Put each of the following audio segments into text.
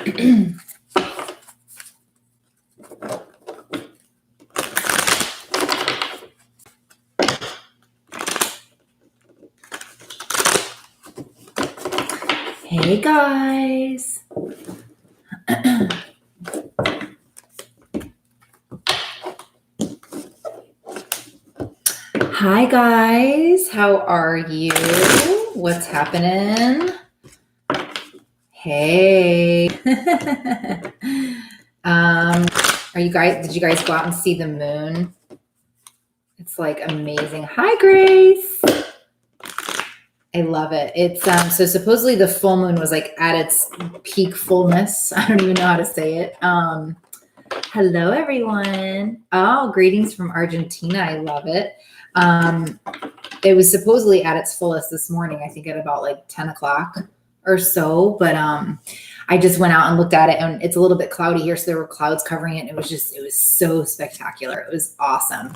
Hey guys. Hi guys, how are you? What's happening? Hey. Did you guys go out and see the moon? It's like amazing. Hi Grace. I love it. It's so supposedly the full moon was like at its peak fullness. I don't even know how to say it. Hello everyone. Oh, greetings from Argentina. I love it. It was supposedly at its fullest this morning, I think at about like 10 o'clock or so, but I just went out and looked at it, and it's a little bit cloudy here, so there were clouds covering it. It was so spectacular. It was awesome.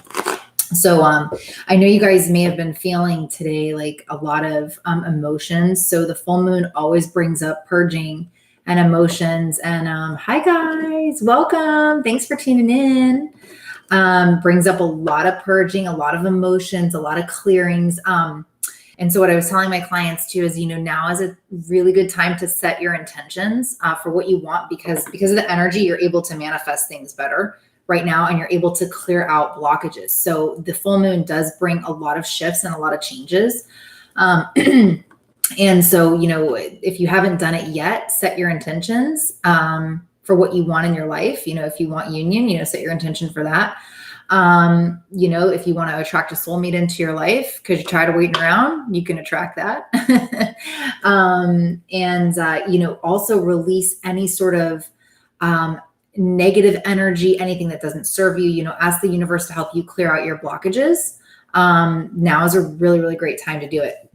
So I know you guys may have been feeling today like a lot of emotions. So the full moon always brings up purging and emotions. And hi guys, welcome. Thanks for tuning in. Brings up a lot of purging, a lot of emotions, a lot of clearings. And so what I was telling my clients too is, now is a really good time to set your intentions for what you want, because of the energy, you're able to manifest things better right now, and you're able to clear out blockages. So the full moon does bring a lot of shifts and a lot of changes. And so, if you haven't done it yet, set your intentions for what you want in your life. If you want union, set your intention for that. If you want to attract a soulmate into your life because you're tired of waiting around, you can attract that. Also release any sort of negative energy, anything that doesn't serve you. Ask the universe to help you clear out your blockages. Now is a really, really great time to do it.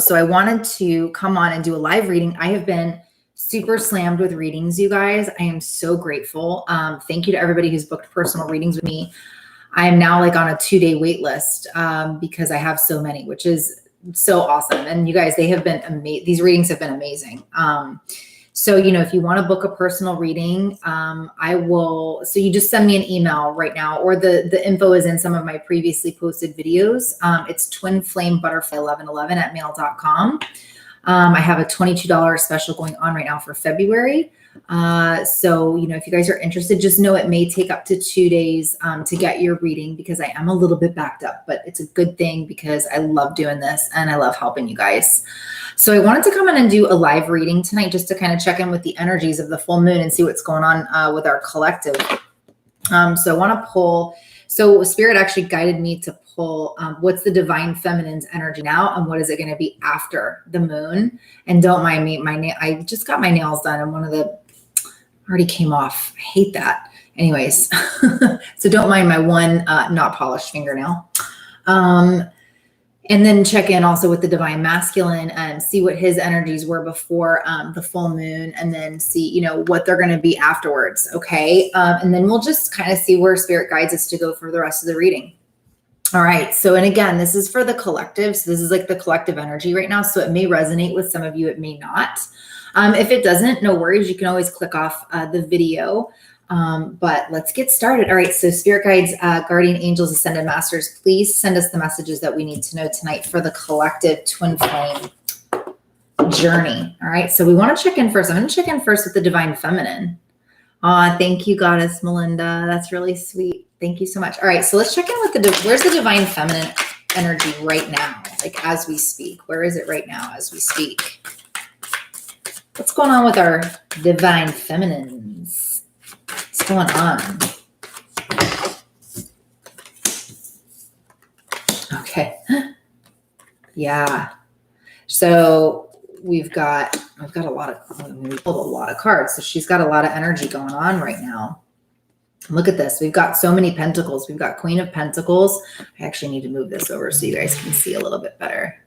So I wanted to come on and do a live reading. I have been super slammed with readings, you guys. I am so grateful. Thank you to everybody who's booked personal readings with me. I am now like on a 2-day wait list because I have so many, which is so awesome. And you guys, they have been amazing. These readings have been amazing. So, if you want to book a personal reading, so you just send me an email right now, or the info is in some of my previously posted videos. It's twinflamebutterfly1111@mail.com. I have a $22 special going on right now for February. So, if you guys are interested, just know it may take up to 2 days to get your reading, because I am a little bit backed up, but it's a good thing because I love doing this and I love helping you guys. So I wanted to come in and do a live reading tonight just to kind of check in with the energies of the full moon and see what's going on with our collective. So I want to pull, so Spirit actually guided me to pull what's the divine feminine's energy now, and what is it going to be after the moon. And don't mind me, I just got my nails done, and one of the already came off. I hate that. Anyways, so don't mind my one not polished fingernail. And then check in also with the divine masculine and see what his energies were before the full moon, and then see, what they're going to be afterwards. Okay. And then we'll just kind of see where Spirit guides us to go for the rest of the reading. All right. So, and again, this is for the collective. So this is like the collective energy right now. So it may resonate with some of you. It may not. If it doesn't, no worries. You can always click off the video. But let's get started. All right. So Spirit guides, guardian angels, ascended masters, please send us the messages that we need to know tonight for the collective twin flame journey. All right. So we want to check in first. I'm going to check in first with the divine feminine. Thank you, Goddess Melinda. That's really sweet. Thank you so much. All right. So let's check in with where's the divine feminine energy right now? Like as we speak, where is it right now as we speak? What's going on with our divine feminines? What's going on? Okay. Yeah. So we've got a lot of, we pulled a lot of cards. So she's got a lot of energy going on right now. Look at this. We've got so many pentacles. We've got Queen of Pentacles. I actually need to move this over so you guys can see a little bit better.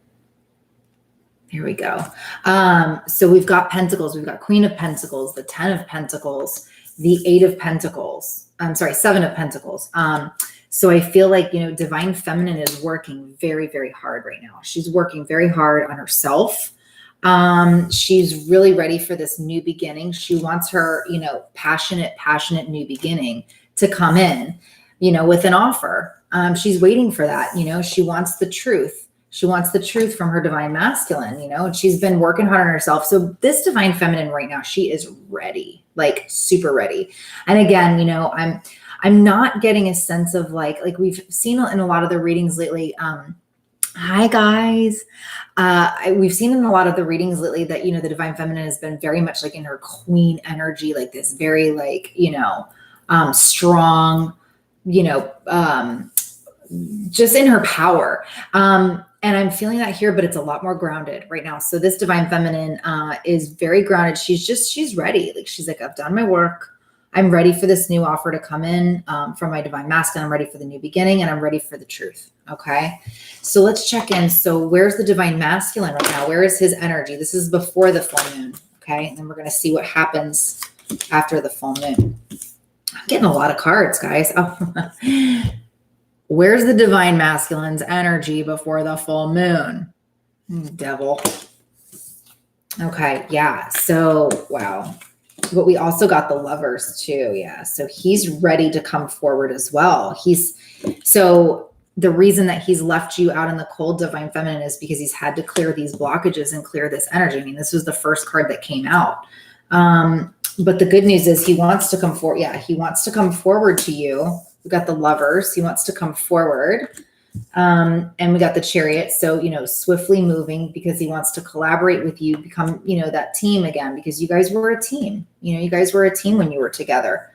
Here we go. So we've got Pentacles. We've got Queen of Pentacles, the 10 of Pentacles, the 8 of Pentacles. I'm sorry, 7 of Pentacles. So I feel like, divine feminine is working very, very hard right now. She's working very hard on herself. She's really ready for this new beginning. She wants her, passionate new beginning to come in, with an offer. She's waiting for that. She wants the truth. She wants the truth from her divine masculine, and she's been working hard on herself. So this divine feminine right now, she is ready, like super ready. And again, I'm not getting a sense of like we've seen in a lot of the readings lately. Hi guys. We've seen in a lot of the readings lately that, the divine feminine has been very much like in her queen energy, like this very like, strong, just in her power. And I'm feeling that here, but it's a lot more grounded right now. So this divine feminine is very grounded. She's ready. Like she's like, I've done my work. I'm ready for this new offer to come in from my divine masculine. I'm ready for the new beginning and I'm ready for the truth. Okay. So let's check in. So where's the divine masculine right now? Where is his energy? This is before the full moon. Okay. And then we're going to see what happens after the full moon. I'm getting a lot of cards, guys. Oh. Where's the divine masculine's energy before the full moon? Devil. Okay. Yeah. So, wow. But we also got the Lovers too. Yeah. So he's ready to come forward as well. So the reason that he's left you out in the cold, divine feminine, is because he's had to clear these blockages and clear this energy. I mean, this was the first card that came out. But the good news is he wants to come forward. Yeah. He wants to come forward to you. We got the Lovers. He wants to come forward. And we got the Chariot. So, swiftly moving because he wants to collaborate with you, become, that team again, because you guys were a team. You guys were a team when you were together.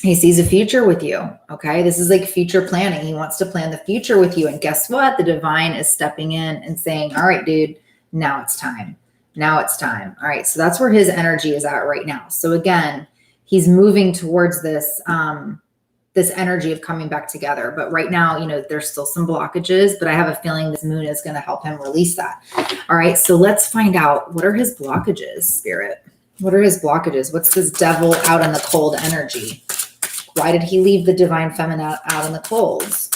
He sees a future with you. Okay. This is like future planning. He wants to plan the future with you. And guess what? The divine is stepping in and saying, all right, dude, now it's time. Now it's time. All right. So that's where his energy is at right now. So again, he's moving towards this, this energy of coming back together. But right now, there's still some blockages, but I have a feeling this moon is going to help him release that. All right. So let's find out, what are his blockages, Spirit? What are his blockages? What's this devil out in the cold energy? Why did he leave the divine feminine out in the colds?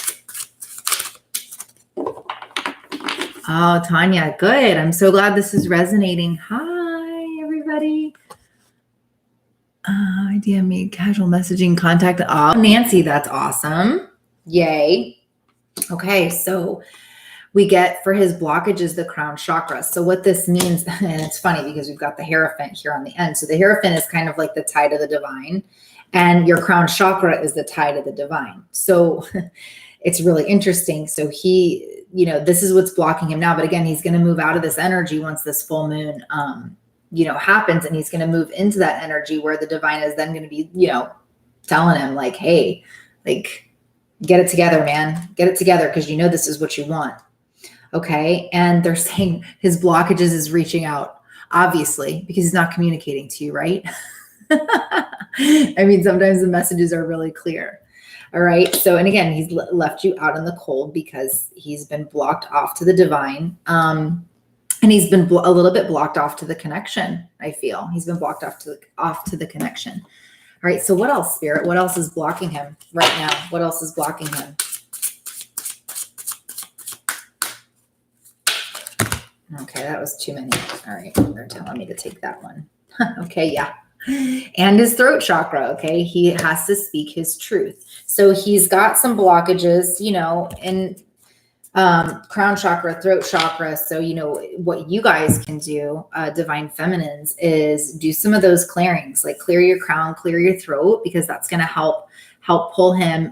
Oh, Tanya, good. I'm so glad this is resonating. Hi, everybody. Idea made casual messaging contact. Oh, Nancy, that's awesome. Yay. Okay, so we get for his blockages the crown chakra. So what this means, and it's funny because we've got the Hierophant here on the end. So the Hierophant is kind of like the tie to the divine, and your crown chakra is the tie to the divine. So it's really interesting. So he, this is what's blocking him now. But again, he's going to move out of this energy once this full moon happens, and he's going to move into that energy where the divine is then going to be, telling him like, hey, like, get it together, man, get it together. Cause this is what you want. Okay. And they're saying his blockages is reaching out, obviously, because he's not communicating to you. Right. I mean, sometimes the messages are really clear. All right. So, and again, he's left you out in the cold because he's been blocked off to the divine. And he's been a little bit blocked off to the connection. I feel he's been blocked off to the connection. All right. So what else, Spirit? What else is blocking him right now? What else is blocking him? Okay. That was too many. All right. They're telling me to take that one. Okay. Yeah. And his throat chakra. Okay. He has to speak his truth. So he's got some blockages, in crown chakra, throat chakra. So, what you guys can do, divine feminines, is do some of those clearings, like clear your crown, clear your throat, because that's going to help pull him,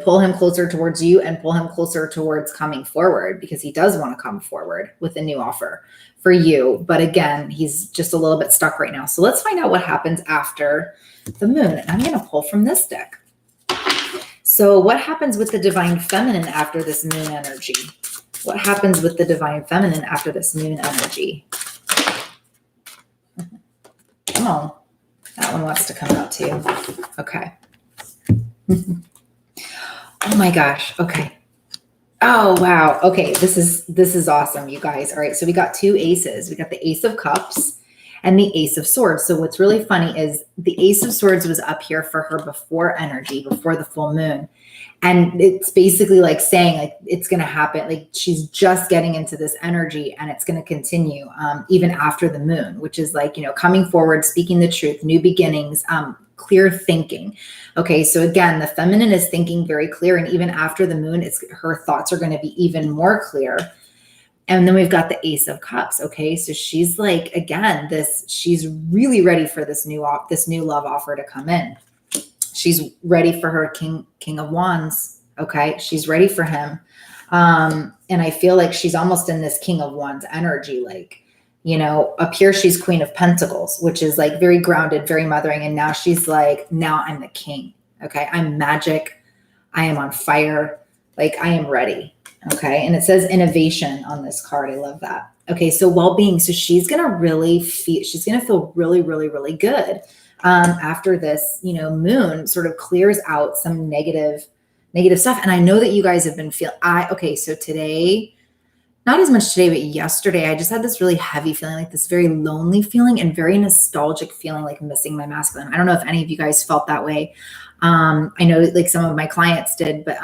pull him closer towards you and pull him closer towards coming forward, because he does want to come forward with a new offer for you. But again, he's just a little bit stuck right now. So let's find out what happens after the moon. And I'm going to pull from this deck. So what happens with the divine feminine after this moon energy? What happens with the divine feminine after this moon energy? Come on. That one wants to come out too. Okay. Oh my gosh. Okay. Oh, wow. Okay. This is awesome, you guys. All right. So we got two aces. We got the Ace of Cups and the Ace of Swords. So what's really funny is the Ace of Swords was up here for her before energy, before the full moon. And it's basically like saying like it's going to happen. Like she's just getting into this energy and it's going to continue even after the moon, which is like, you know, coming forward, speaking the truth, new beginnings, clear thinking. Okay. So again, the feminine is thinking very clear. And even after the moon, her thoughts are going to be even more clear. And then we've got the Ace of Cups. Okay. So she's like, again, she's really ready for this new love offer to come in. She's ready for her King of Wands. Okay. She's ready for him. And I feel like she's almost in this King of Wands energy. Like, you know, up here, she's Queen of Pentacles, which is like very grounded, very mothering. And now she's like, now I'm the king. Okay. I'm magic. I am on fire. Like I am ready. Okay. And it says innovation on this card. I love that. Okay. So well-being. So she's going to feel really, really, really good. After this, you know, moon sort of clears out some negative stuff. And I know that you guys have been okay. So today, not as much today, but yesterday, I just had this really heavy feeling, like this very lonely feeling and very nostalgic feeling, like missing my masculine. I don't know if any of you guys felt that way. I know like some of my clients did, but,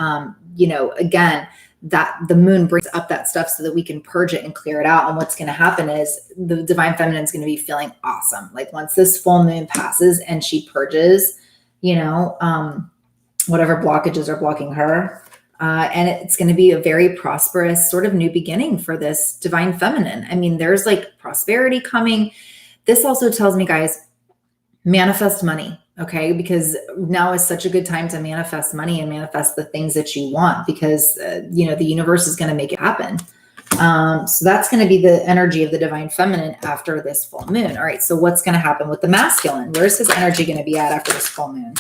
you know, again, that the moon brings up that stuff so that we can purge it and clear it out. And what's going to happen is the divine feminine is going to be feeling awesome. Like once this full moon passes and she purges, you know, whatever blockages are blocking her, and it's going to be a very prosperous sort of new beginning for this divine feminine. I mean, there's like prosperity coming. This also tells me, guys, manifest money. Okay. Because now is such a good time to manifest money and manifest the things that you want, because, you know, the universe is going to make it happen. So that's going to be the energy of the divine feminine after this full moon. All right. So what's going to happen with the masculine? Where's his energy going to be at after this full moon?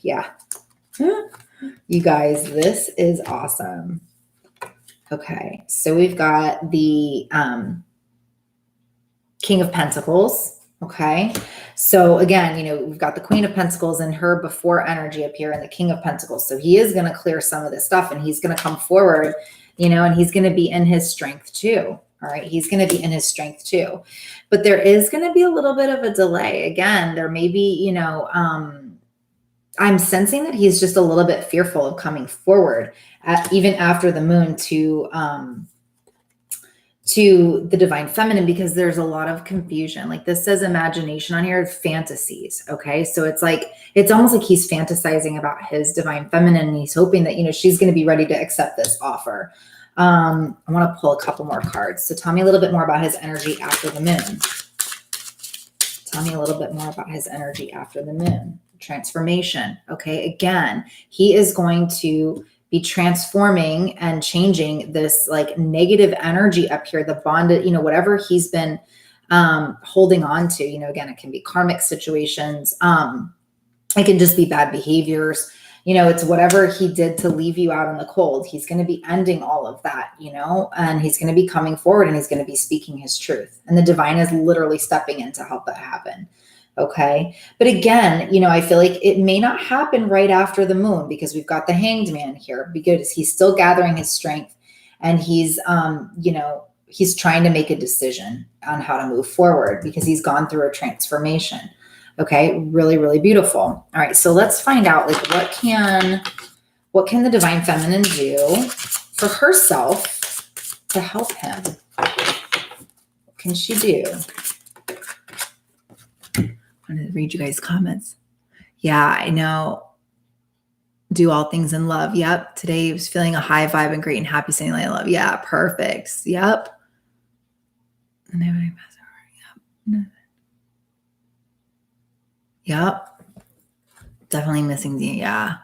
Yeah. You guys, this is awesome. Okay. So we've got the, King of Pentacles. Okay. So again, you know, we've got the Queen of Pentacles and her before energy up here and the King of Pentacles. So he is going to clear some of this stuff and he's going to come forward, you know, and he's going to be in his strength too. All right. He's going to be in his strength too, but there is going to be a little bit of a delay. Again, there may be, you know, I'm sensing that he's just a little bit fearful of coming forward even after the moon to the divine feminine, because there's a lot of confusion. Like this says imagination on here, fantasies. Okay. So it's like, it's almost like he's fantasizing about his divine feminine and he's hoping that, you know, she's going to be ready to accept this offer. I want to pull a couple more cards. So tell me a little bit more about his energy after the moon. Tell me a little bit more about his energy after the moon. Transformation. Okay. Again, he is going to be transforming and changing this like negative energy up here, the bonded, you know, whatever he's been holding on to, you know, again, it can be karmic situations. It can just be bad behaviors. You know, it's whatever he did to leave you out in the cold. He's going to be ending all of that, you know, and he's going to be coming forward and he's going to be speaking his truth. And the divine is literally stepping in to help that happen. Okay. But again, you know, I feel like it may not happen right after the moon because we've got the Hanged Man here, because he's still gathering his strength and he's, you know, he's trying to make a decision on how to move forward because he's gone through a transformation. Okay. Really, really beautiful. All right. So let's find out like what can the divine feminine do for herself to help him? What can she do? I'm going to read you guys' comments. Yeah, I know. Do all things in love. Yep. Today he was feeling a high vibe and great and happy, saying I love. Yeah, perfect. Yep. Yep. Yep. Definitely missing the, yeah.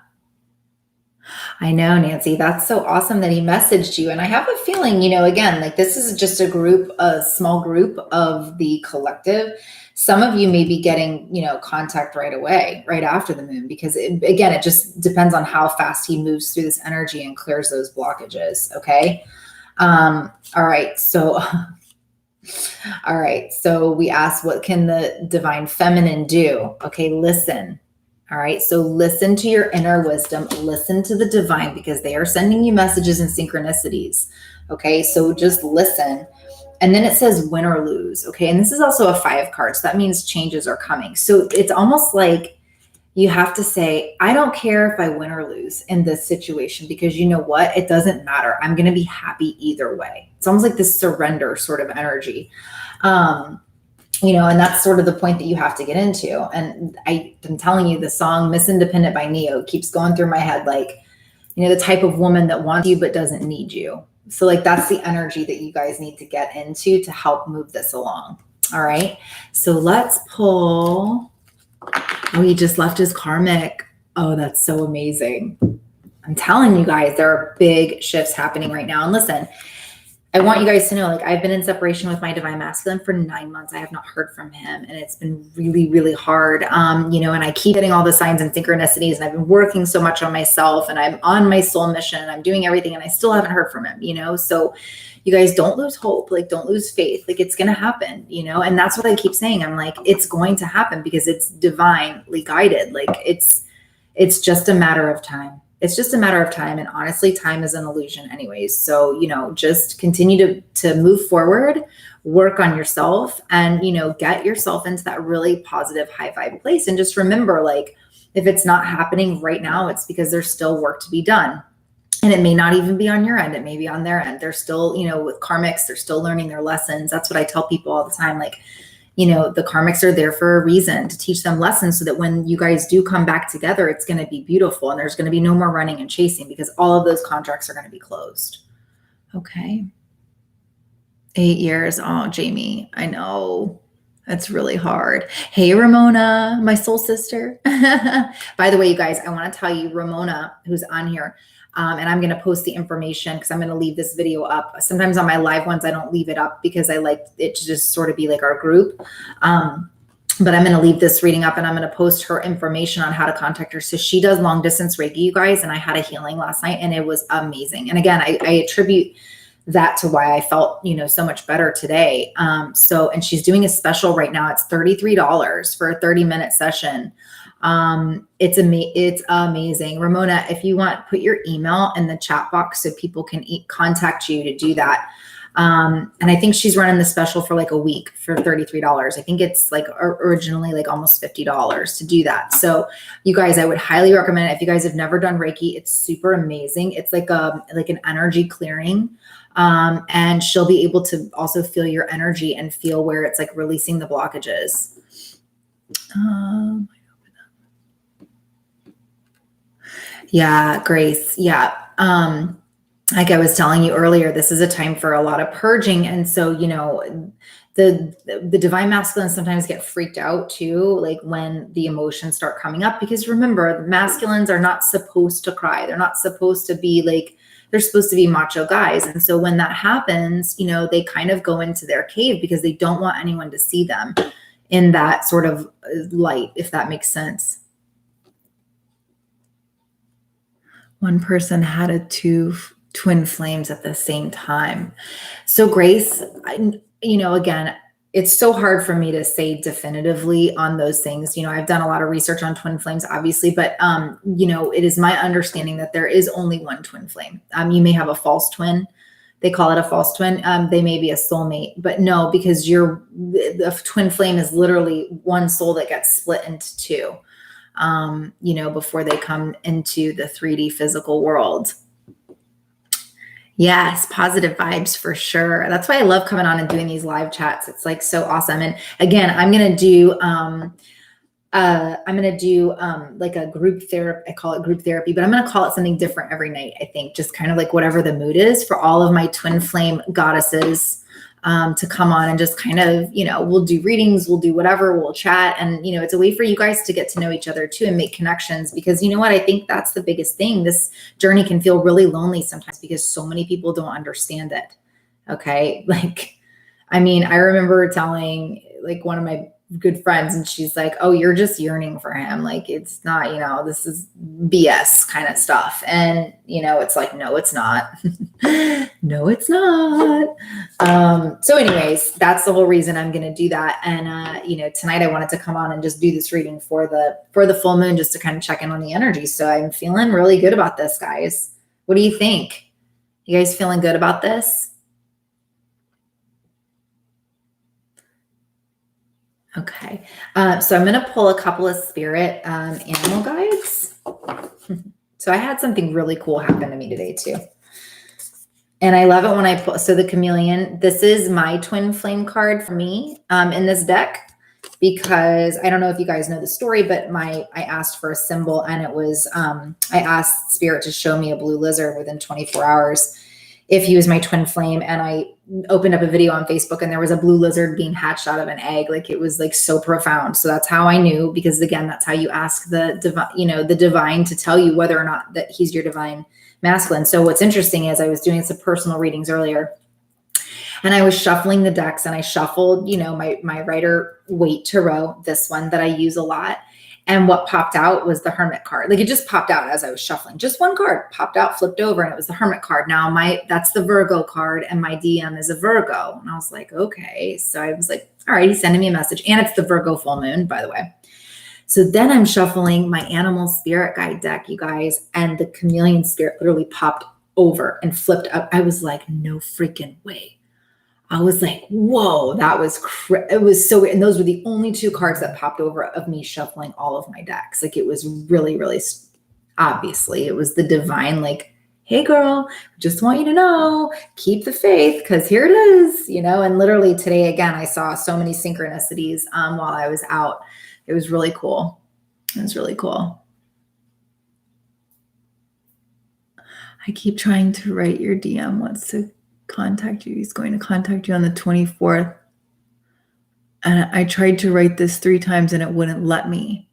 I know, Nancy. That's so awesome that he messaged you. And I have a feeling, you know, again, like this is just a small group of the collective. Some of you may be getting, you know, contact right away, right after the moon, because again, it just depends on how fast he moves through this energy and clears those blockages. Okay. All right. So, all right. So we asked, what can the divine feminine do? Okay. Listen. All right. So listen to your inner wisdom, listen to the divine, because they are sending you messages and synchronicities. Okay. So just listen. and then it says win or lose. Okay. And this is also a 5 card. So that means changes are coming. So it's almost like you have to say, I don't care if I win or lose in this situation, because you know what? It doesn't matter. I'm going to be happy either way. It's almost like this surrender sort of energy. And that's sort of the point that you have to get into. And I'm telling you, the song Miss Independent by Neo keeps going through my head. Like, the type of woman that wants you, but doesn't need you. So like, that's the energy that you guys need to get into to help move this along. All right. So let's pull. Oh, he just left his karmic. Oh, that's so amazing. I'm telling you guys, there are big shifts happening right now. And listen, I want you guys to know, like, I've been in separation with my divine masculine for 9 months. I have not heard from him, and it's been really, really hard. And I keep getting all the signs and synchronicities, and I've been working so much on myself, and I'm on my soul mission, and I'm doing everything, and I still haven't heard from him, So you guys, don't lose hope. Like, don't lose faith. Like, it's going to happen, and that's what I keep saying. I'm like, it's going to happen because it's divinely guided. Like, it's just a matter of time. It's just a matter of time. And honestly, time is an illusion anyways. So, just continue to move forward, work on yourself, and, get yourself into that really positive, high vibe place. And just remember, like, if it's not happening right now, it's because there's still work to be done. And it may not even be on your end. It may be on their end. They're still, with karmics, they're still learning their lessons. That's what I tell people all the time. Like, the karmics are there for a reason, to teach them lessons so that when you guys do come back together, it's going to be beautiful, and there's going to be no more running and chasing, because all of those contracts are going to be closed. Okay. 8 years. Oh, Jamie, I know. That's really hard. Hey, Ramona, my soul sister. By the way, you guys, I want to tell you, Ramona, who's on here, and I'm going to post the information because I'm going to leave this video up. Sometimes on my live ones, I don't leave it up because I like it to just sort of be like our group. But I'm going to leave this reading up, and I'm going to post her information on how to contact her. So she does long distance Reiki, you guys, and I had a healing last night, and it was amazing. And again, I attribute that to why I felt, so much better today. And she's doing a special right now. It's $33 for a 30-minute session. It's amazing. Ramona, if you want, put your email in the chat box so people can contact you to do that. And I think she's running the special for like a week for $33. I think it's like originally like almost $50 to do that. So you guys, I would highly recommend it. If you guys have never done Reiki, it's super amazing. It's like an energy clearing. And she'll be able to also feel your energy and feel where it's like releasing the blockages. Yeah, Grace. Yeah. Like I was telling you earlier, this is a time for a lot of purging. And so, the divine masculines sometimes get freaked out too, like when the emotions start coming up, because remember, the masculines are not supposed to cry. They're not supposed to be like, they're supposed to be macho guys. And so when that happens, they kind of go into their cave because they don't want anyone to see them in that sort of light, if that makes sense. One person had two twin flames at the same time. So Grace, again, it's so hard for me to say definitively on those things. I've done a lot of research on twin flames, obviously, but, it is my understanding that there is only one twin flame. You may have a false twin. They call it a false twin. They may be a soulmate, but no, because the twin flame is literally one soul that gets split into two, before they come into the 3D physical world. Yes, positive vibes for sure. That's why I love coming on and doing these live chats. It's like so awesome. And again, I'm gonna do like a group therapy. I call it group therapy, but I'm gonna call it something different every night. I think just kind of like whatever the mood is for all of my twin flame goddesses to come on and just kind of, we'll do readings, we'll do whatever, we'll chat. And, it's a way for you guys to get to know each other too and make connections, because you know what, I think that's the biggest thing. This journey can feel really lonely sometimes because so many people don't understand it. Okay. Like, I remember telling like one of my good friends, and she's like, oh, you're just yearning for him. Like, it's not, this is BS kind of stuff. And, it's like, no, it's not. No, it's not. So anyways, that's the whole reason I'm going to do that. And, tonight I wanted to come on and just do this reading for the full moon, just to kind of check in on the energy. So I'm feeling really good about this, guys. What do you think? You guys feeling good about this? Okay. So I'm going to pull a couple of spirit animal guides. So I had something really cool happen to me today too. And I love it when I pull. So the chameleon, this is my twin flame card for me in this deck, because I don't know if you guys know the story, but I asked for a symbol, and it was, I asked spirit to show me a blue lizard within 24 hours if he was my twin flame. And I opened up a video on Facebook, and there was a blue lizard being hatched out of an egg. Like, it was like so profound. So that's how I knew, because again, that's how you ask the divine, the divine to tell you whether or not that he's your divine masculine. So what's interesting is I was doing some personal readings earlier, and I was shuffling the decks, and I shuffled, my Rider Waite Tarot, this one that I use a lot. And what popped out was the Hermit card. Like, it just popped out as I was shuffling. Just one card popped out, flipped over, and it was the Hermit card. Now that's the Virgo card, and my DM is a Virgo. And I was like, okay. So I was like, all right, he's sending me a message. And it's the Virgo full moon, by the way. So then I'm shuffling my animal spirit guide deck, you guys, and the chameleon spirit literally popped over and flipped up. I was like, no freaking way. I was like, whoa, that was, it was so weird. And those were the only two cards that popped over of me shuffling all of my decks. Like, it was really, really, obviously it was the divine, like, hey girl, just want you to know, keep the faith, because here it is, and literally today, again, I saw so many synchronicities while I was out. It was really cool. It was really cool. I keep trying to write your DM wants to contact you. He's going to contact you on the 24th. And I tried to write this 3 times and it wouldn't let me.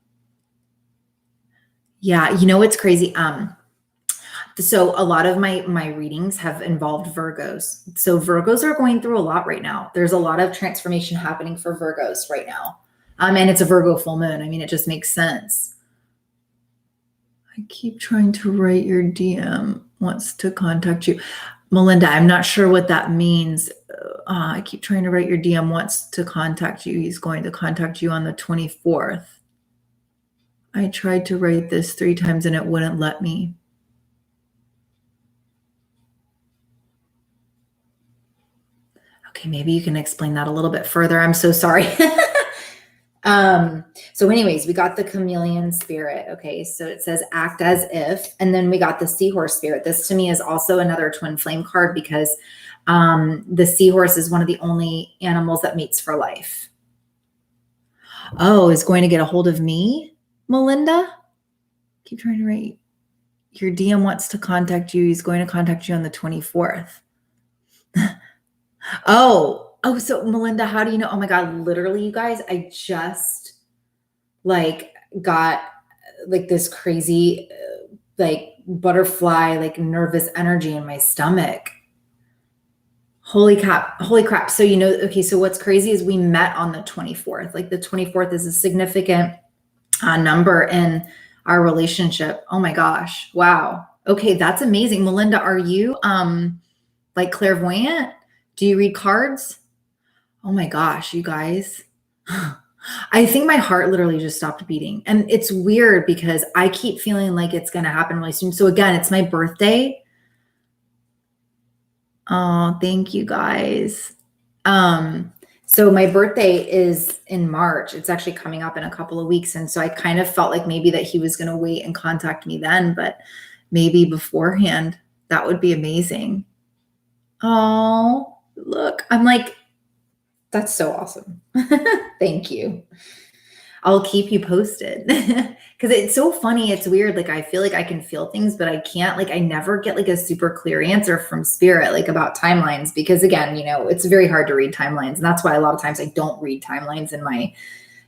Yeah, it's crazy. So a lot of my readings have involved Virgos. So Virgos are going through a lot right now. There's a lot of transformation happening for Virgos right now. And it's a Virgo full moon. I mean, it just makes sense. I keep trying to write your DM wants to contact you. Melinda, I'm not sure what that means. I keep trying to write your DM wants to contact you. He's going to contact you on the 24th. I tried to write this 3 times and it wouldn't let me. Okay, maybe you can explain that a little bit further. I'm so sorry. So anyways, we got the chameleon spirit. Okay. So it says act as if, and then we got the seahorse spirit. This to me is also another twin flame card, because the seahorse is one of the only animals that mates for life. Oh, is going to get a hold of me, Melinda? Keep trying to write. Your DM wants to contact you. He's going to contact you on the 24th. Oh, so Melinda, how do you know? Oh my God, literally, you guys, I just got this crazy, butterfly, nervous energy in my stomach. Holy crap. So, okay. So what's crazy is we met on the 24th. Like, the 24th is a significant number in our relationship. Oh my gosh. Wow. Okay. That's amazing. Melinda, are you clairvoyant? Do you read cards? Oh my gosh, you guys. I think my heart literally just stopped beating. And it's weird because I keep feeling like it's going to happen really soon. So again, it's my birthday. Oh, thank you guys. So my birthday is in March. It's actually coming up in a couple of weeks. And so I kind of felt like maybe that he was going to wait and contact me then, but maybe beforehand. That would be amazing. Oh, look, I'm like, that's so awesome. Thank you. I'll keep you posted because it's so funny. It's weird. I feel like I can feel things, but I can't, I never get a super clear answer from spirit, about timelines, because again, it's very hard to read timelines. And that's why a lot of times I don't read timelines in my,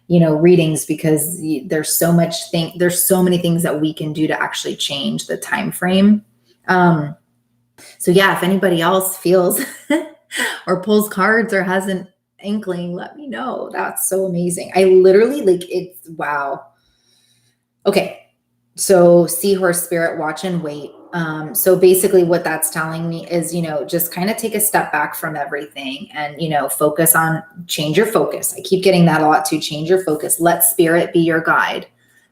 readings, because there's so many things that we can do to actually change the time frame. So yeah, if anybody else feels or pulls cards or has an inkling, let me know. That's so amazing. I literally it's wow. Okay. So seahorse spirit, watch and wait. So basically what that's telling me is, just kind of take a step back from everything and, focus on, change your focus. I keep getting that a lot too. Change your focus. Let spirit be your guide.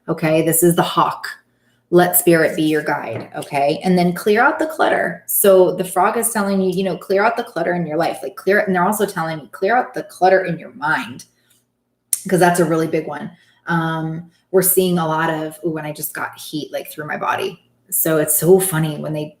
Okay. This is the hawk. Let spirit be your guide. Okay. And then clear out the clutter. So the frog is telling you, clear out the clutter in your life, clear it. And they're also telling me, clear out the clutter in your mind. because that's a really big one. We're seeing a lot of, when I just got heat like through my body. So it's so funny when they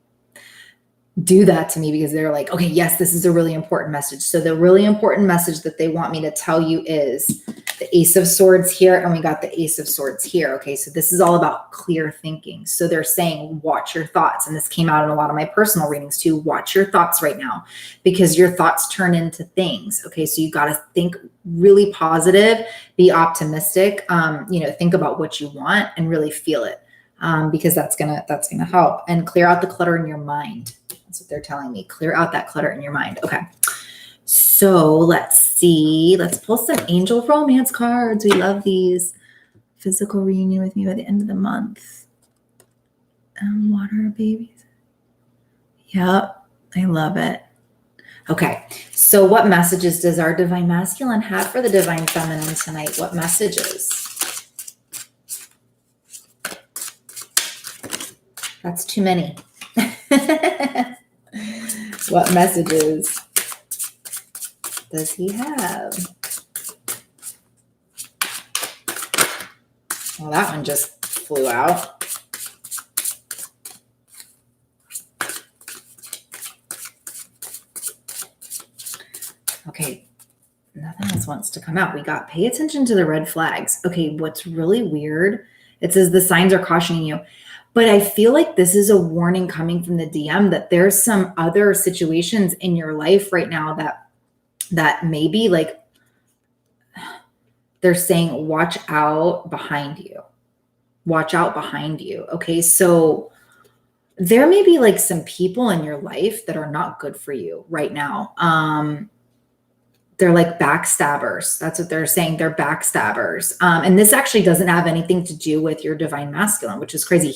do that to me, because they're like, okay, yes, this is a really important message. So the really important message that they want me to tell you is the Ace of Swords here, and we got the Ace of Swords here. Okay, so this is all about clear thinking. So they're saying, watch your thoughts. And this came out in a lot of my personal readings too. Watch your thoughts right now, because your thoughts turn into things. Okay, so you got to think really positive, be optimistic, think about what you want and really feel it, because that's gonna help. And clear out the clutter in your mind. That's what they're telling me. Clear out that clutter in your mind. Okay. So let's see. Let's pull some angel romance cards. We love these. Physical reunion with me by the end of the month. Water babies. Yep. I love it. Okay. So what messages does our divine masculine have for the divine feminine tonight? What messages? That's too many. What messages does he have? Well, that one just flew out. Okay, nothing else wants to come out. We got pay attention to the red flags. Okay, what's really weird, it says the signs are cautioning you. But I feel like this is a warning coming from the DM that there's some other situations in your life right now that maybe like they're saying, watch out behind you. Watch out behind you. Okay, so there may be like some people in your life that are not good for you right now. They're like backstabbers. That's what they're saying. They're backstabbers. And this actually doesn't have anything to do with your divine masculine, which is crazy.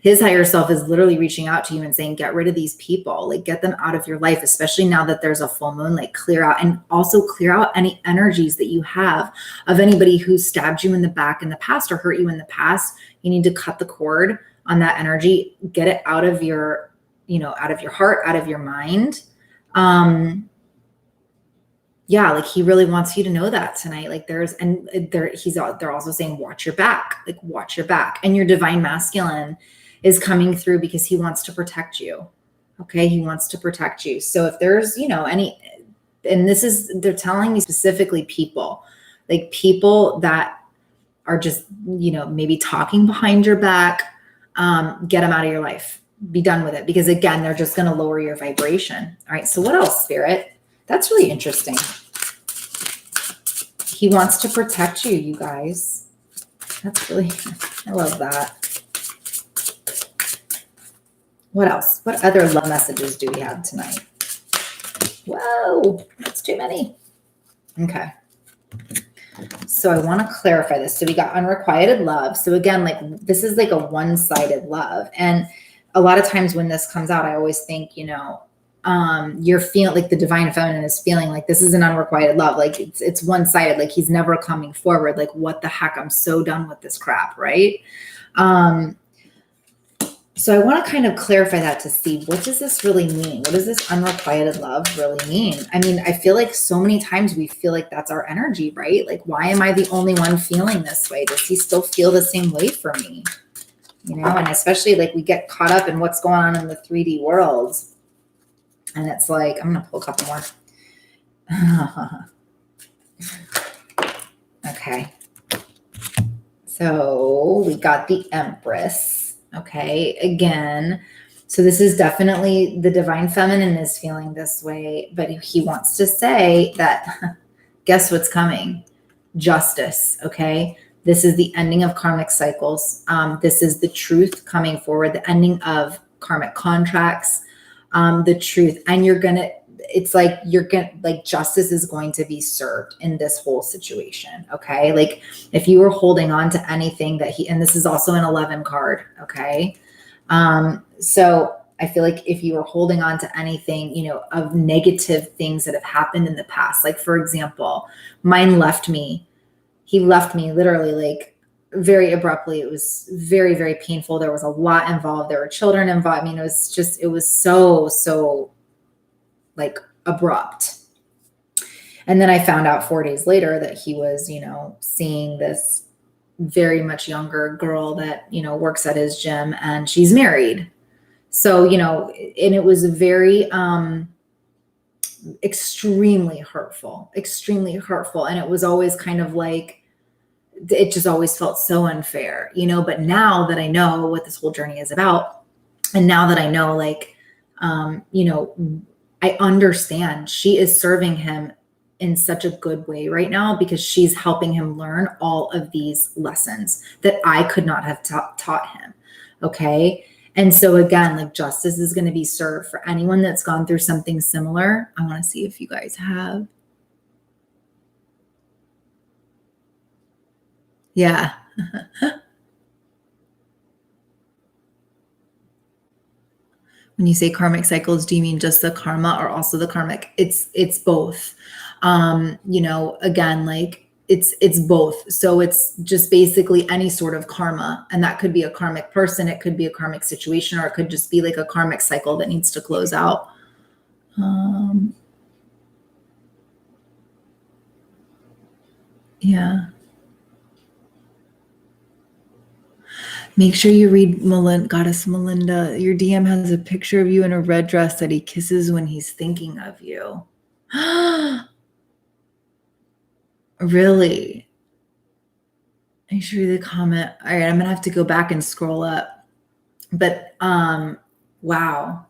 His higher self is literally reaching out to you and saying, get rid of these people, like get them out of your life, especially now that there's a full moon, like clear out, and also clear out any energies that you have of anybody who stabbed you in the back in the past or hurt you in the past. You need to cut the cord on that energy, get it out of your, out of your heart, out of your mind. Yeah, like he really wants you to know that tonight. Like they're also saying, watch your back, like watch your back. And your divine masculine is coming through because he wants to protect you. Okay. He wants to protect you. So if there's, they're telling me specifically people that are just, maybe talking behind your back, get them out of your life, be done with it. Because again, they're just going to lower your vibration. All right. So what else, Spirit? That's really interesting. He wants to protect you, you guys. That's really, I love that. What else? What other love messages do we have tonight? Whoa, that's too many. Okay. So I want to clarify this. So we got unrequited love. So again, like this is like a one-sided love. And a lot of times when this comes out, I always think, you're feeling like the divine feminine is feeling like this is an unrequited love. Like it's one-sided, like he's never coming forward. Like, what the heck? I'm so done with this crap. Right. So I want to kind of clarify that to see, what does this really mean? What does this unrequited love really mean? I mean, I feel like so many times we feel like that's our energy, right? Like, why am I the only one feeling this way? Does he still feel the same way for me? And especially like we get caught up in what's going on in the 3D worlds. And it's like, I'm going to pull a couple more. Okay. So we got the Empress. Okay. Again, so this is definitely the divine feminine is feeling this way, but he wants to say that, guess what's coming? Justice. Okay. This is the ending of karmic cycles. This is the truth coming forward, the ending of karmic contracts. The truth, and justice is going to be served in this whole situation. Okay. Like if you were holding on to anything and this is also an 11 card. Okay. So I feel like if you were holding on to anything, of negative things that have happened in the past, like for example, mine left me. He left me literally like very abruptly. It was very, very painful. There was a lot involved. There were children involved. I mean, it was so like abrupt. And then I found out 4 days later that he was, seeing this very much younger girl that, works at his gym, and she's married. So, and it was very, extremely hurtful. And it was always kind of like, it just always felt so unfair, but now that I know what this whole journey is about, and now that I know, like, I understand she is serving him in such a good way right now, because she's helping him learn all of these lessons that I could not have taught him. Okay. And so again, like, justice is going to be served for anyone that's gone through something similar. I want to see if you guys have. Yeah. When you say karmic cycles, do you mean just the karma or also the karmic? It's both. Again, like, it's both. So it's just basically any sort of karma, and that could be a karmic person, it could be a karmic situation, or it could just be like a karmic cycle that needs to close out. Yeah. Make sure you read Goddess Melinda. Your DM has a picture of you in a red dress that he kisses when he's thinking of you. Really? Make sure you read the comment. All right, I'm going to have to go back and scroll up. But wow.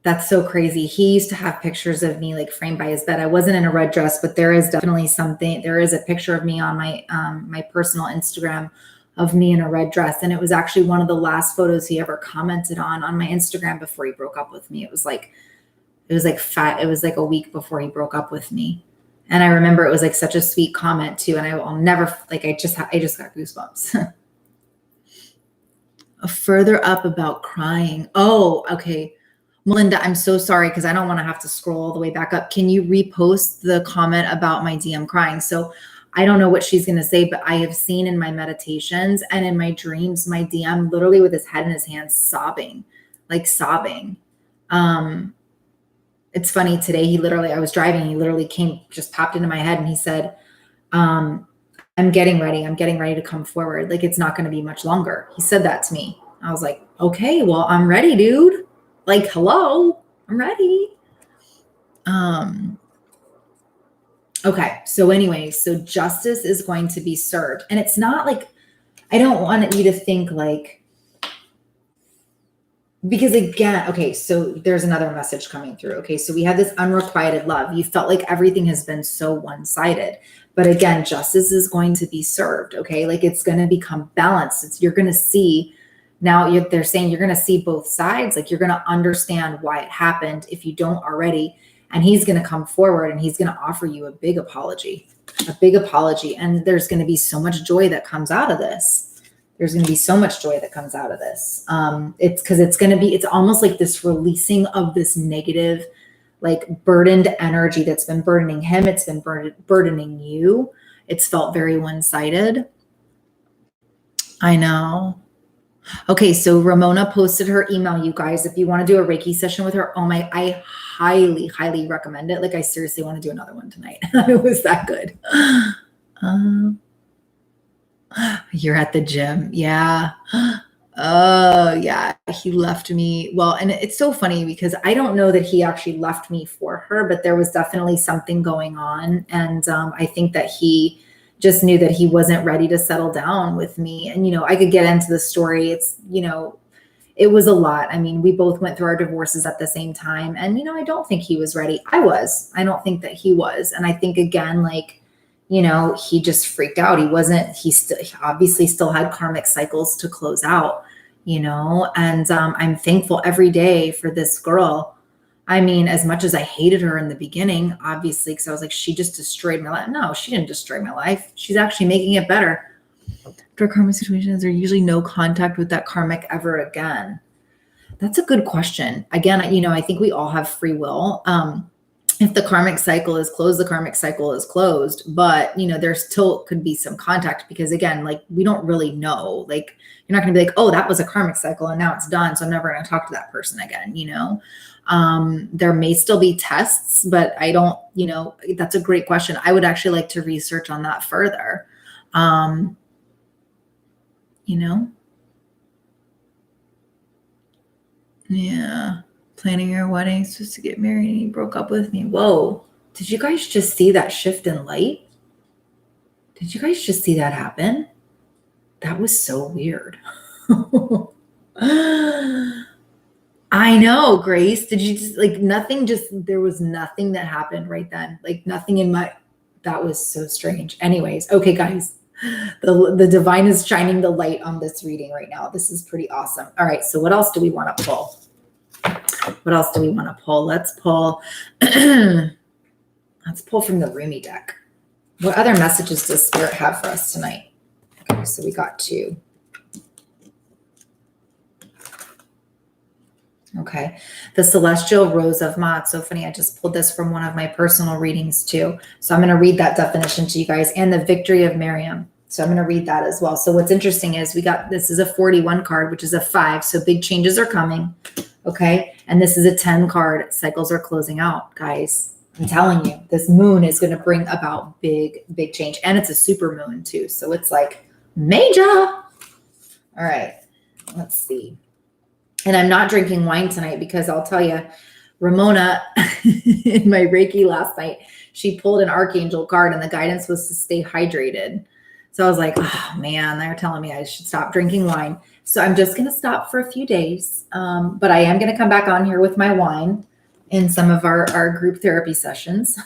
That's so crazy. He used to have pictures of me like framed by his bed. I wasn't in a red dress, but there is definitely something. There is a picture of me on my my personal Instagram of me in a red dress, and it was actually one of the last photos he ever commented on my Instagram before he broke up with me. It was like a week before he broke up with me, and I remember it was like such a sweet comment too. And I'll never, like, I just got goosebumps. Further up about crying. Oh, okay. Melinda, I'm so sorry, because I don't want to have to scroll all the way back up. Can you repost the comment about my DM crying? So I don't know what she's going to say, but I have seen in my meditations and in my dreams, my DM literally with his head in his hands, sobbing. It's funny today. I was driving, he literally just popped into my head, and he said, I'm getting ready to come forward. Like, it's not going to be much longer. He said that to me. I was like, okay, well, I'm ready, dude. Like, hello, I'm ready. Okay. So anyway, so justice is going to be served. And it's not like, I don't want you to think like, because again, okay, so there's another message coming through. Okay. So we have this unrequited love. You felt like everything has been so one-sided, but again, justice is going to be served. Okay. Like, it's going to become balanced. You're going to see now, they're saying you're going to see both sides. Like, you're going to understand why it happened if you don't already. And he's going to come forward, and he's going to offer you a big apology. And there's going to be so much joy that comes out of this. It's because it's almost like this releasing of this negative, like, burdened energy that's been burdening him. It's been burdening you. It's felt very one-sided. I know. Okay, so Ramona posted her email, you guys. If you want to do a Reiki session with her, I highly, highly recommend it. Like, I seriously want to do another one tonight. It was that good. You're at the gym. Yeah. Oh, yeah. He left me. Well, and it's so funny because I don't know that he actually left me for her, but there was definitely something going on. And I think that he just knew that he wasn't ready to settle down with me. And, I could get into the story. It's, it was a lot. I mean, we both went through our divorces at the same time. And, I don't think he was ready. I don't think that he was. And I think, again, like, he just freaked out. He obviously still had karmic cycles to close out, and I'm thankful every day for this girl. I mean, as much as I hated her in the beginning, obviously, because I was like, she just destroyed my life. No, she didn't destroy my life. She's actually making it better. After a karmic situation, is there usually no contact with that karmic ever again? That's a good question. Again, I think we all have free will. if the karmic cycle is closed, the karmic cycle is closed. But, you know, there still could be some contact because, again, like, we don't really know. Like, you're not going to be like, oh, that was a karmic cycle and now it's done, so I'm never going to talk to that person again, you know? There may still be tests, but I don't, you know, that's a great question. I would actually like to research on that further. You know? Yeah. Planning your wedding, supposed to get married, and he broke up with me. Whoa. Did you guys just see that shift in light? Did you guys just see that happen? That was so weird. I know, Grace. Did you just like nothing? There was nothing that happened right then. Like nothing in my, that was so strange. Anyways, okay, guys. The divine is shining the light on this reading right now. This is pretty awesome. All right. So what else do we want to pull? What else do we want to pull? Let's pull. Let's pull from the Rumi deck. What other messages does Spirit have for us tonight? Okay, so we got 2. Okay, the Celestial Rose of Ma. It's so funny. I just pulled this from one of my personal readings too. So I'm going to read that definition to you guys, and the Victory of Miriam. So I'm going to read that as well. So what's interesting is we got, this is a 41 card, which is a 5. So big changes are coming. Okay. And this is a 10 card. Cycles are closing out, guys. I'm telling you, this moon is going to bring about big, big change. And it's a super moon too. So it's like major. All right. Let's see. And I'm not drinking wine tonight because I'll tell you, Ramona in my Reiki last night, she pulled an Archangel card and the guidance was to stay hydrated. So I was like, oh man, they're telling me I should stop drinking wine. So I'm just going to stop for a few days. But I am going to come back on here with my wine in some of our group therapy sessions.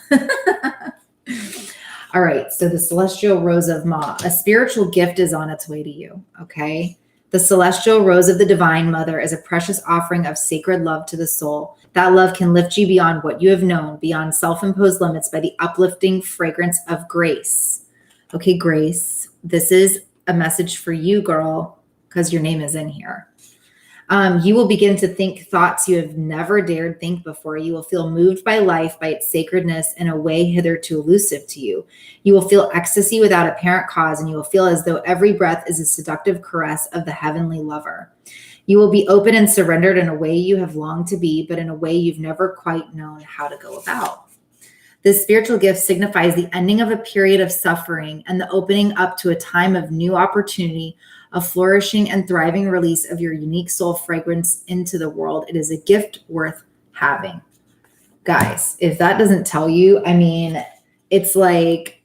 All right. So the Celestial Rose of Ma, a spiritual gift is on its way to you. Okay. The Celestial Rose of the Divine Mother is a precious offering of sacred love to the soul. That love can lift you beyond what you have known, beyond self-imposed limits by the uplifting fragrance of grace. Okay, Grace, this is a message for you, girl, because your name is in here. You will begin to think thoughts you have never dared think before. You will feel moved by life, by its sacredness in a way hitherto elusive to you. You will feel ecstasy without apparent cause, and you will feel as though every breath is a seductive caress of the heavenly lover. You will be open and surrendered in a way you have longed to be, but in a way you've never quite known how to go about. This spiritual gift signifies the ending of a period of suffering and the opening up to a time of new opportunity, a flourishing and thriving release of your unique soul fragrance into the world. It is a gift worth having. Guys, if that doesn't tell you, I mean, it's like,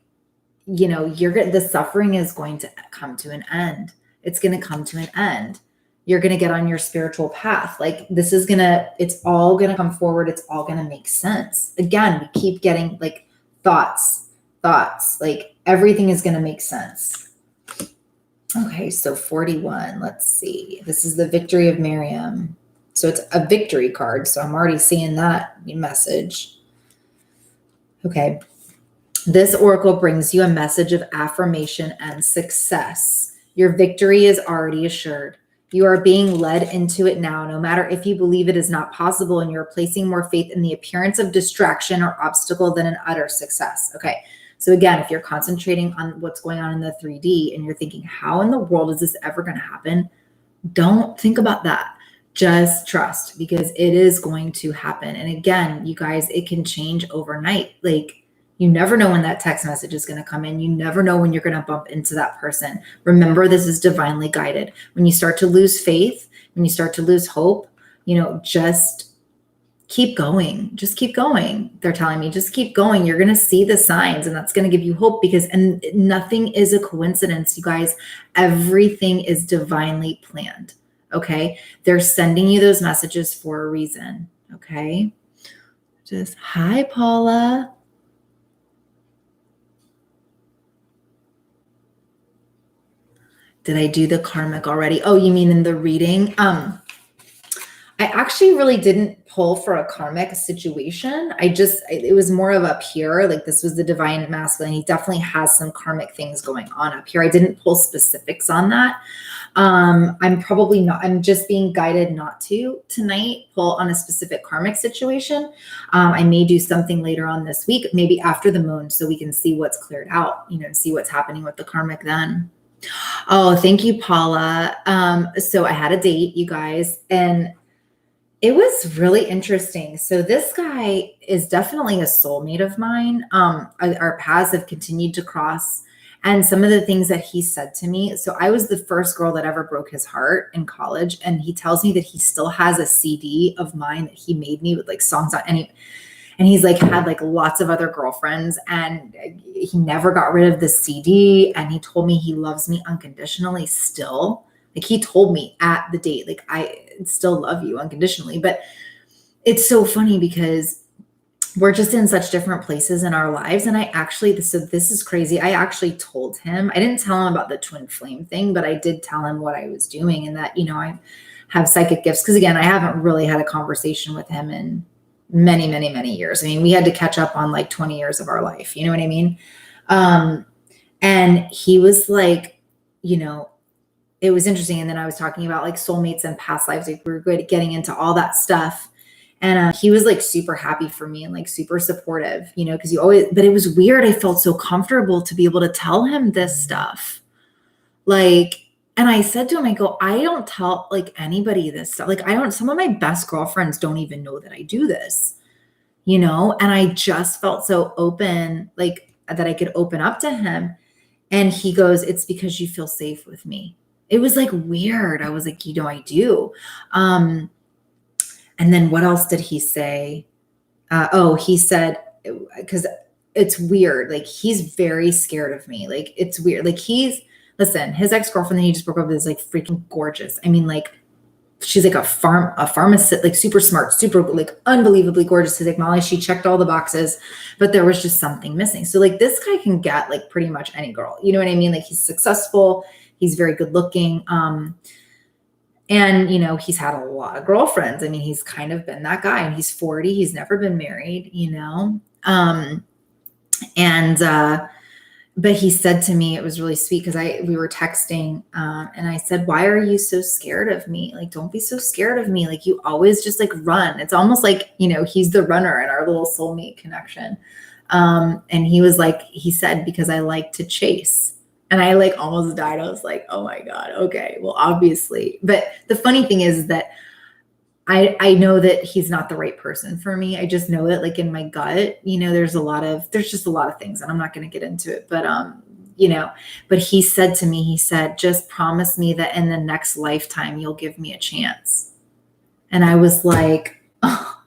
you know, the suffering is going to come to an end. It's going to come to an end. You're going to get on your spiritual path. Like it's all going to come forward. It's all going to make sense. Again, we keep getting like thoughts, like everything is going to make sense. Okay, so 41, let's see. This is the Victory of Miriam. So it's a victory card. So I'm already seeing that message. Okay. This oracle brings you a message of affirmation and success. Your victory is already assured. You are being led into it now, no matter if you believe it is not possible, and you're placing more faith in the appearance of distraction or obstacle than in utter success. Okay. So again, if you're concentrating on what's going on in the 3D and you're thinking, how in the world is this ever going to happen? Don't think about that. Just trust, because it is going to happen. And again, you guys, it can change overnight. Like, you never know when that text message is going to come in. You never know when you're going to bump into that person. Remember, this is divinely guided. When you start to lose faith, when you start to lose hope, just keep going. Just keep going. They're telling me, just keep going. You're going to see the signs, and that's going to give you hope, and nothing is a coincidence, you guys. Everything is divinely planned. Okay. They're sending you those messages for a reason. Okay. Hi, Paula. Did I do the karmic already? Oh, you mean in the reading? I actually really didn't pull for a karmic situation. It was more of up here. Like this was the divine masculine. He definitely has some karmic things going on up here. I didn't pull specifics on that. I'm just being guided not to tonight pull on a specific karmic situation. I may do something later on this week, maybe after the moon, so we can see what's cleared out, and see what's happening with the karmic then. Oh, thank you, Paula. So I had a date, you guys, and it was really interesting. So this guy is definitely a soulmate of mine. Our paths have continued to cross. And some of the things that he said to me, so I was the first girl that ever broke his heart in college. And he tells me that he still has a CD of mine that he made me with like songs on, and he's like had like lots of other girlfriends, and he never got rid of the CD. And he told me he loves me unconditionally still. Like he told me at the date, like, I still love you unconditionally. But it's so funny because we're just in such different places in our lives. And so this is crazy. I actually told him, I didn't tell him about the twin flame thing, but I did tell him what I was doing and that, I have psychic gifts. Cause again, I haven't really had a conversation with him in many, many, many years. I mean, we had to catch up on like 20 years of our life. You know what I mean? And he was like, it was interesting. And then I was talking about like soulmates and past lives. Like we were good at getting into all that stuff. And he was like super happy for me and like super supportive, because but it was weird. I felt so comfortable to be able to tell him this stuff. Like, and I said to him, I go, I don't tell like anybody this stuff. Like some of my best girlfriends don't even know that I do this, and I just felt so open, like that I could open up to him. And he goes, it's because you feel safe with me. It was like weird. I was like, I do. And then what else did he say? He said, because it's weird. Like he's very scared of me. Like it's weird. Like listen, his ex-girlfriend that he just broke up with is like freaking gorgeous. I mean, like she's like a pharmacist, like super smart, super like unbelievably gorgeous. He's like, Molly, she checked all the boxes, but there was just something missing. So like this guy can get like pretty much any girl. You know what I mean? Like he's successful. He's very good looking. And, he's had a lot of girlfriends. I mean, he's kind of been that guy, and he's 40. He's never been married, but he said to me, it was really sweet because we were texting, and I said, why are you so scared of me? Like, don't be so scared of me. Like you always just like run. It's almost like, he's the runner in our little soulmate connection. And he said, because I like to chase. And I like almost died. I was like, oh my God. Okay. Well, obviously, but the funny thing is that I know that he's not the right person for me. I just know it like in my gut, there's just a lot of things, and I'm not going to get into it, but, but he said to me, just promise me that in the next lifetime, you'll give me a chance. And I was like, oh.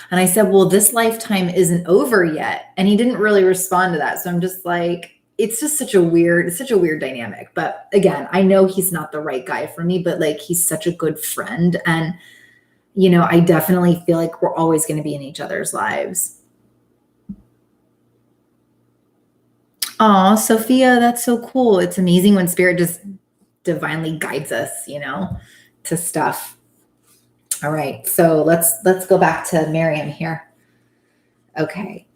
And I said, well, this lifetime isn't over yet. And he didn't really respond to that. So I'm just like, it's such a weird dynamic. But again, I know he's not the right guy for me, but like, he's such a good friend. And, I definitely feel like we're always going to be in each other's lives. Oh, Sophia, that's so cool. It's amazing when spirit just divinely guides us, to stuff. All right. So let's go back to Miriam here. Okay.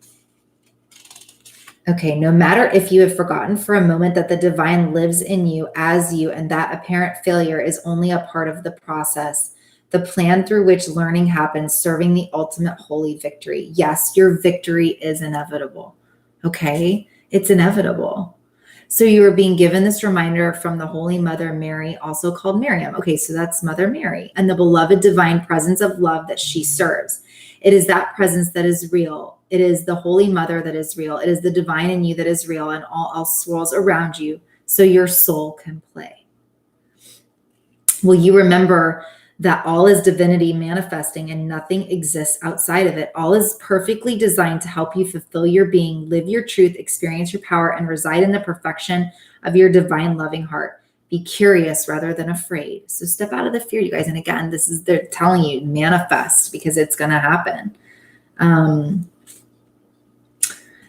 Okay, no matter if you have forgotten for a moment that the divine lives in you as you, and that apparent failure is only a part of the process, the plan through which learning happens, serving the ultimate holy victory. Yes, your victory is inevitable. Okay, it's inevitable. So you are being given this reminder from the Holy Mother Mary, also called Miriam. Okay, so that's Mother Mary, and the beloved divine presence of love that she serves. It is that presence that is real. It is the Holy Mother that is real. It is the divine in you that is real, and all else swirls around you so your soul can play. Will you remember that all is divinity manifesting and nothing exists outside of it? All is perfectly designed to help you fulfill your being, live your truth, experience your power, and reside in the perfection of your divine loving heart. Be curious rather than afraid. So step out of the fear, you guys. And again, they're telling you, manifest, because it's going to happen.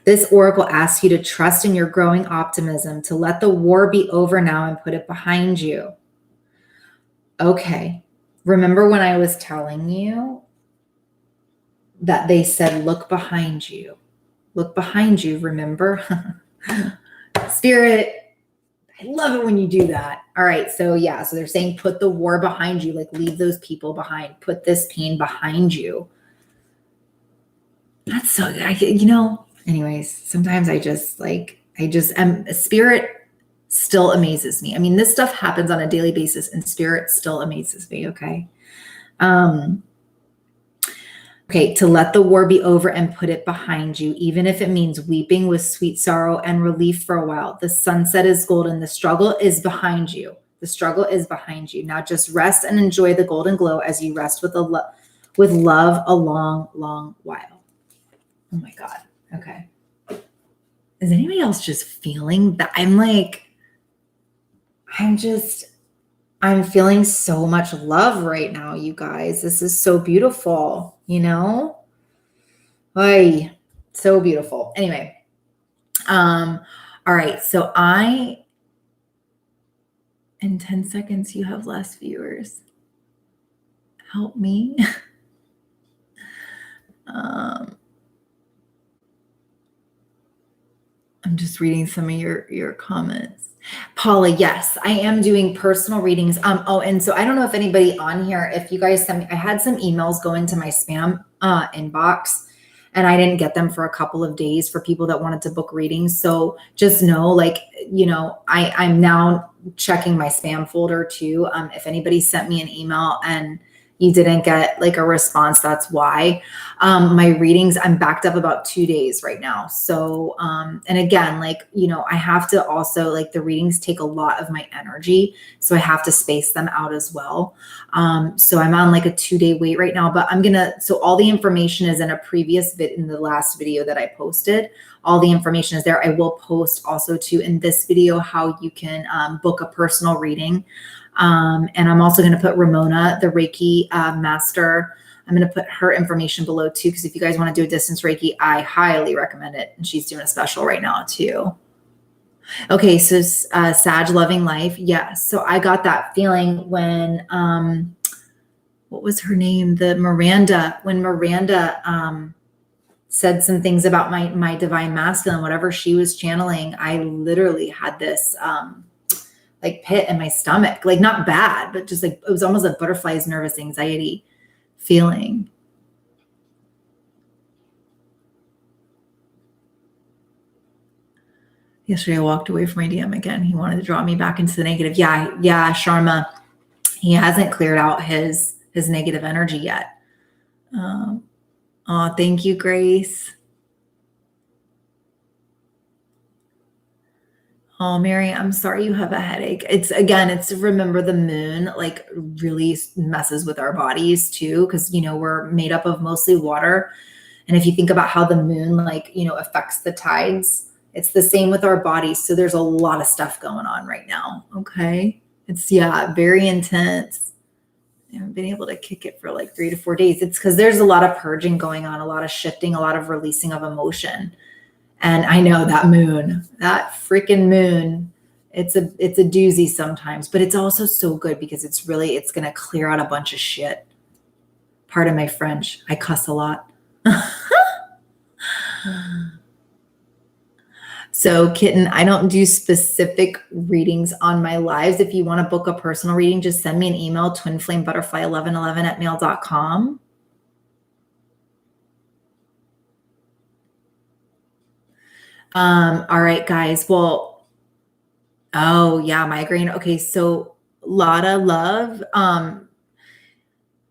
This oracle asks you to trust in your growing optimism, to let the war be over now and put it behind you. Okay. Remember when I was telling you that they said, look behind you. Look behind you, remember? Spirit, I love it when you do that. All right, so yeah, so they're saying put the war behind you, like leave those people behind. Put this pain behind you. That's so good. Anyways, sometimes spirit still amazes me. I mean, this stuff happens on a daily basis and spirit still amazes me, okay? Okay, to let the war be over and put it behind you, even if it means weeping with sweet sorrow and relief for a while. The sunset is golden. The struggle is behind you. The struggle is behind you. Now just rest and enjoy the golden glow as you rest with love a long, long while. Oh my God. Okay. Is anybody else just feeling that? I'm feeling so much love right now, you guys. This is so beautiful, Ay, so beautiful. Anyway, all right. So in 10 seconds, you have less viewers. Help me. I'm just reading some of your comments. Paula, yes, I am doing personal readings. And so I don't know if anybody on here, if you guys send me, I had some emails go into my spam inbox and I didn't get them for a couple of days for people that wanted to book readings. So just know, I'm now checking my spam folder too. If anybody sent me an email and you didn't get a response, that's why. My readings, I'm backed up about 2 days right now. So, and again, I have to also, the readings take a lot of my energy. So I have to space them out as well. So I'm on a 2-day wait right now, but so all the information is in a previous in the last video that I posted. All the information is there. I will post also too in this video how you can book a personal reading. And I'm also going to put Ramona, the Reiki master. I'm going to put her information below too, because if you guys want to do a distance Reiki, I highly recommend it. And she's doing a special right now too. Okay, so Sag loving life. Yes. So I got that feeling when, what was her name? When Miranda said some things about my divine masculine, whatever she was channeling, I literally had this pit in my stomach, not bad, but just it was almost a butterfly's nervous anxiety feeling. Yesterday I walked away from my DM again. He wanted to draw me back into the negative. Yeah, Sharma. He hasn't cleared out his negative energy yet. Oh, thank you, Grace. Oh, Mary, I'm sorry you have a headache. It's remember the moon really messes with our bodies too, because we're made up of mostly water. And if you think about how the moon affects the tides, it's the same with our bodies. So there's a lot of stuff going on right now. Okay. It's very intense. I haven't been able to kick it for 3 to 4 days. It's because there's a lot of purging going on, a lot of shifting, a lot of releasing of emotion. And I know that freaking moon, it's a doozy sometimes, but it's also so good because it's going to clear out a bunch of shit. Pardon my French. I cuss a lot. So Kitten, I don't do specific readings on my lives. If you want to book a personal reading, just send me an email, twinflamebutterfly1111@mail.com. All right, guys. Well, oh yeah, migraine. Okay. So Lotta love,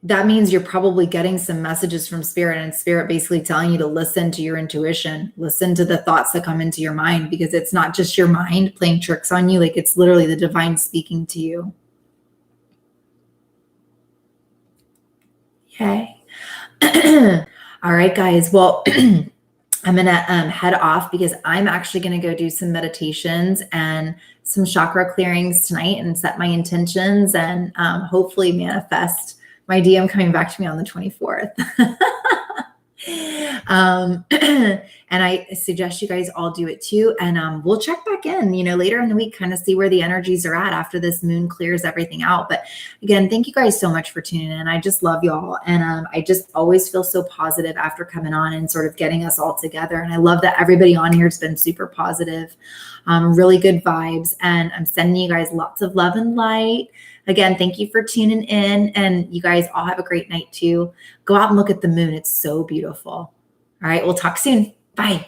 that means you're probably getting some messages from spirit, and spirit basically telling you to listen to your intuition, listen to the thoughts that come into your mind, because it's not just your mind playing tricks on you. It's literally the divine speaking to you. Okay. All right, guys. Well, I'm going to head off because I'm actually going to go do some meditations and some chakra clearings tonight and set my intentions and hopefully manifest my DM coming back to me on the 24th. And I suggest you guys all do it too. And we'll check back in, later in the week, kind of see where the energies are at after this moon clears everything out. But again, thank you guys so much for tuning in. I just love y'all. And I just always feel so positive after coming on and sort of getting us all together. And I love that everybody on here has been super positive, really good vibes. And I'm sending you guys lots of love and light. Again, thank you for tuning in. And you guys all have a great night too. Go out and look at the moon. It's so beautiful. All right, we'll talk soon. Bye.